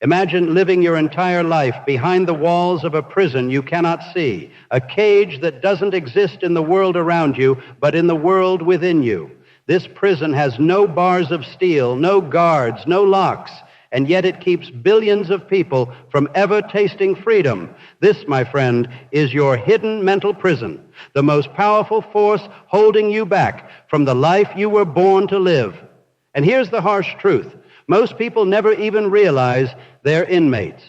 Imagine living your entire life behind the walls of a prison you cannot see, a cage that doesn't exist in the world around you, but in the world within you. This prison has no bars of steel, no guards, no locks, and yet it keeps billions of people from ever tasting freedom. This, my friend, is your hidden mental prison, the most powerful force holding you back from the life you were born to live. And here's the harsh truth. Most people never even realize they're inmates.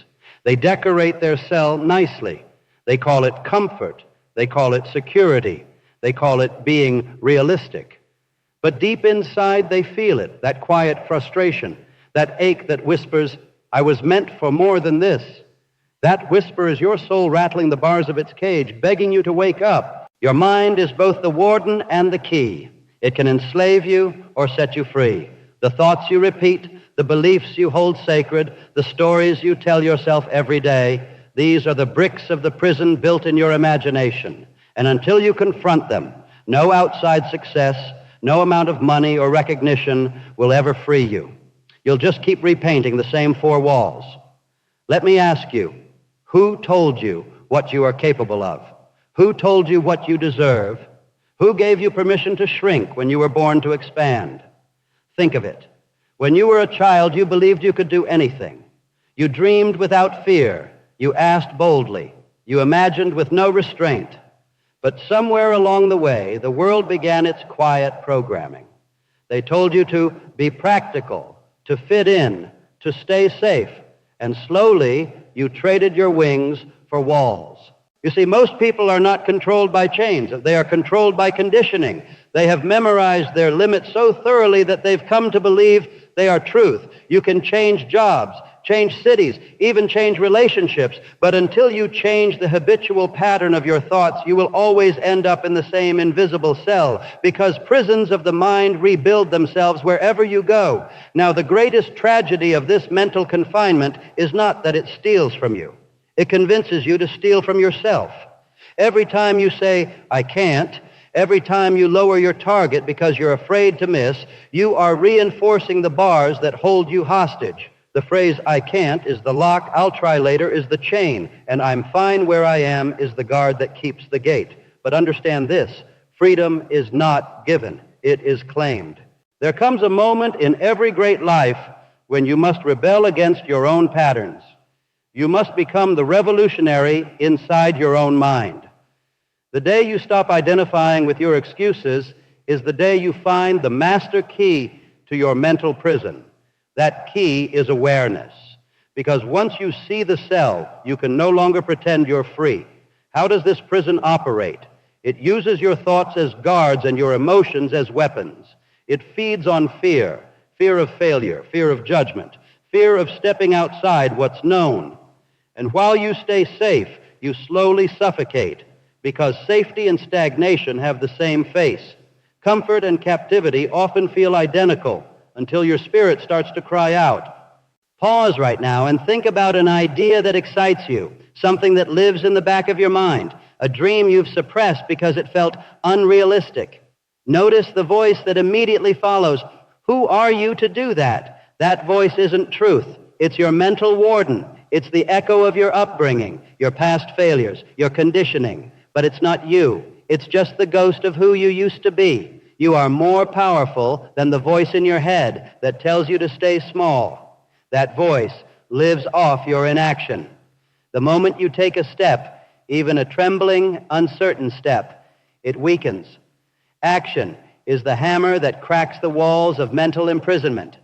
They decorate their cell nicely. They call it comfort. They call it security. They call it being realistic. But deep inside, they feel it, that quiet frustration, that ache that whispers, I was meant for more than this. That whisper is your soul rattling the bars of its cage, begging you to wake up. Your mind is both the warden and the key. It can enslave you or set you free. The thoughts you repeat, the beliefs you hold sacred, the stories you tell yourself every day, these are the bricks of the prison built in your imagination. And until you confront them, no outside success, no amount of money or recognition will ever free you. You'll just keep repainting the same four walls. Let me ask you, who told you what you are capable of? Who told you what you deserve? Who gave you permission to shrink when you were born to expand? Think of it. When you were a child, you believed you could do anything. You dreamed without fear. You asked boldly. You imagined with no restraint. But somewhere along the way, the world began its quiet programming. They told you to be practical, to fit in, to stay safe, and slowly you traded your wings for walls. You see, most people are not controlled by chains. They are controlled by conditioning. They have memorized their limits so thoroughly that they've come to believe they are truth. You can change jobs, change cities, even change relationships, but until you change the habitual pattern of your thoughts, you will always end up in the same invisible cell, because prisons of the mind rebuild themselves wherever you go. Now, the greatest tragedy of this mental confinement is not that it steals from you. It convinces you to steal from yourself. Every time you say, I can't, every time you lower your target because you're afraid to miss, you are reinforcing the bars that hold you hostage. The phrase, I can't, is the lock, I'll try later, is the chain, and I'm fine where I am is the guard that keeps the gate. But understand this, freedom is not given, it is claimed. There comes a moment in every great life when you must rebel against your own patterns. You must become the revolutionary inside your own mind. The day you stop identifying with your excuses is the day you find the master key to your mental prison. That key is awareness, because once you see the cell, you can no longer pretend you're free. How does this prison operate? It uses your thoughts as guards and your emotions as weapons. It feeds on fear, fear of failure, fear of judgment, fear of stepping outside what's known. And while you stay safe, you slowly suffocate, because safety and stagnation have the same face. Comfort and captivity often feel identical until your spirit starts to cry out. Pause right now and think about an idea that excites you, something that lives in the back of your mind, a dream you've suppressed because it felt unrealistic. Notice the voice that immediately follows. Who are you to do that? That voice isn't truth. It's your mental warden. It's the echo of your upbringing, your past failures, your conditioning. But it's not you. It's just the ghost of who you used to be. You are more powerful than the voice in your head that tells you to stay small. That voice lives off your inaction. The moment you take a step, even a trembling, uncertain step, it weakens. Action is the hammer that cracks the walls of mental imprisonment.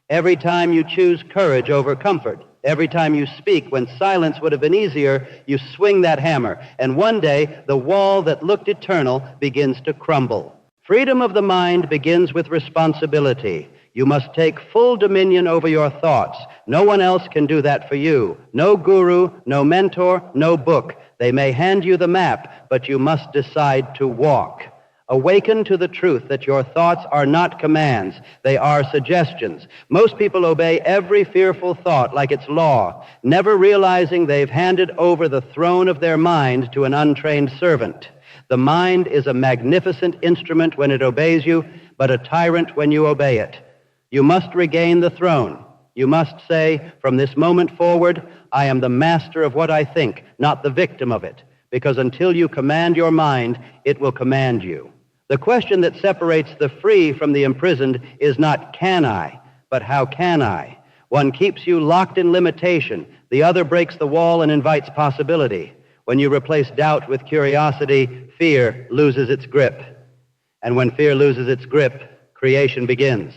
Every time you choose courage over comfort, every time you speak when silence would have been easier, you swing that hammer, and one day the wall that looked eternal begins to crumble. Freedom of the mind begins with responsibility. You must take full dominion over your thoughts. No one else can do that for you. No guru, no mentor, no book. They may hand you the map, but you must decide to walk. Awaken to the truth that your thoughts are not commands. They are suggestions. Most people obey every fearful thought like it's law, never realizing they've handed over the throne of their mind to an untrained servant. The mind is a magnificent instrument when it obeys you, but a tyrant when you obey it. You must regain the throne. You must say, from this moment forward, I am the master of what I think, not the victim of it, because until you command your mind, it will command you. The question that separates the free from the imprisoned is not can I, but how can I? One keeps you locked in limitation. The other breaks the wall and invites possibility. When you replace doubt with curiosity, fear loses its grip. And when fear loses its grip, creation begins.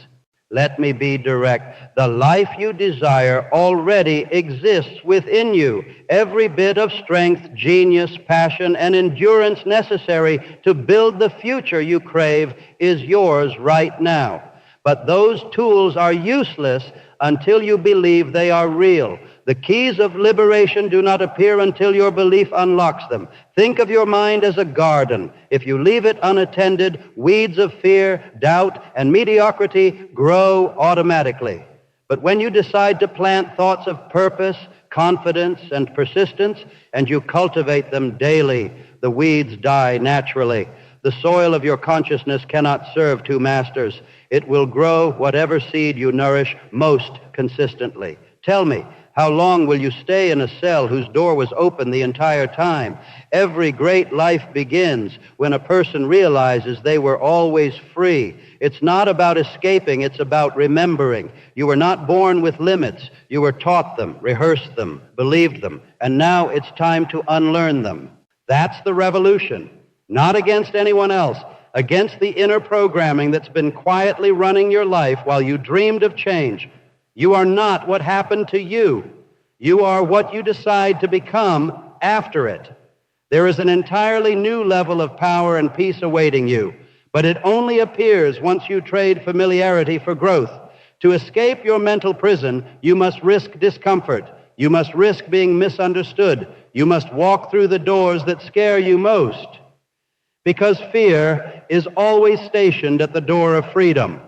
Let me be direct. The life you desire already exists within you. Every bit of strength, genius, passion, and endurance necessary to build the future you crave is yours right now. But those tools are useless until you believe they are real. The keys of liberation do not appear until your belief unlocks them. Think of your mind as a garden. If you leave it unattended, weeds of fear, doubt, and mediocrity grow automatically. But when you decide to plant thoughts of purpose, confidence, and persistence, and you cultivate them daily, the weeds die naturally. The soil of your consciousness cannot serve two masters. It will grow whatever seed you nourish most consistently. Tell me, how long will you stay in a cell whose door was open the entire time? Every great life begins when a person realizes they were always free. It's not about escaping, it's about remembering. You were not born with limits. You were taught them, rehearsed them, believed them, and now it's time to unlearn them. That's the revolution. Not against anyone else, against the inner programming that's been quietly running your life while you dreamed of change. You are not what happened to you. You are what you decide to become after it. There is an entirely new level of power and peace awaiting you, but it only appears once you trade familiarity for growth. To escape your mental prison, you must risk discomfort. You must risk being misunderstood. You must walk through the doors that scare you most. Because fear is always stationed at the door of freedom.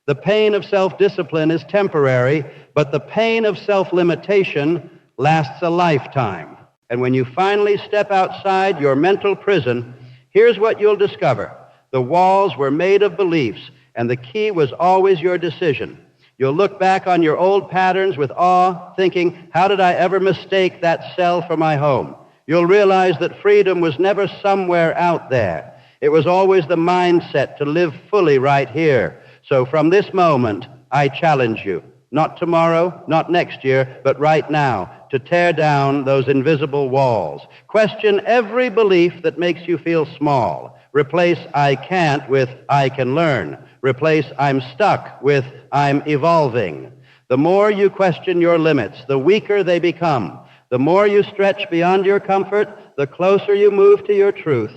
The pain of self-discipline is temporary, but the pain of self-limitation lasts a lifetime. And when you finally step outside your mental prison, here's what you'll discover. The walls were made of beliefs, and the key was always your decision. You'll look back on your old patterns with awe, thinking, how did I ever mistake that cell for my home? You'll realize that freedom was never somewhere out there. It was always the mindset to live fully right here. So from this moment, I challenge you, not tomorrow, not next year, but right now, to tear down those invisible walls. Question every belief that makes you feel small. Replace I can't with I can learn. Replace I'm stuck with I'm evolving. The more you question your limits, the weaker they become. The more you stretch beyond your comfort, the closer you move to your truth.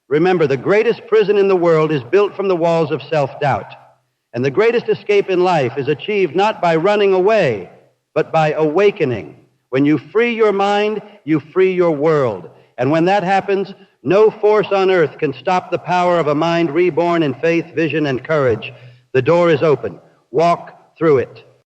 Remember, the greatest prison in the world is built from the walls of self-doubt. And the greatest escape in life is achieved not by running away, but by awakening. When you free your mind, you free your world. And when that happens, no force on earth can stop the power of a mind reborn in faith, vision, and courage. The door is open. Walk through it.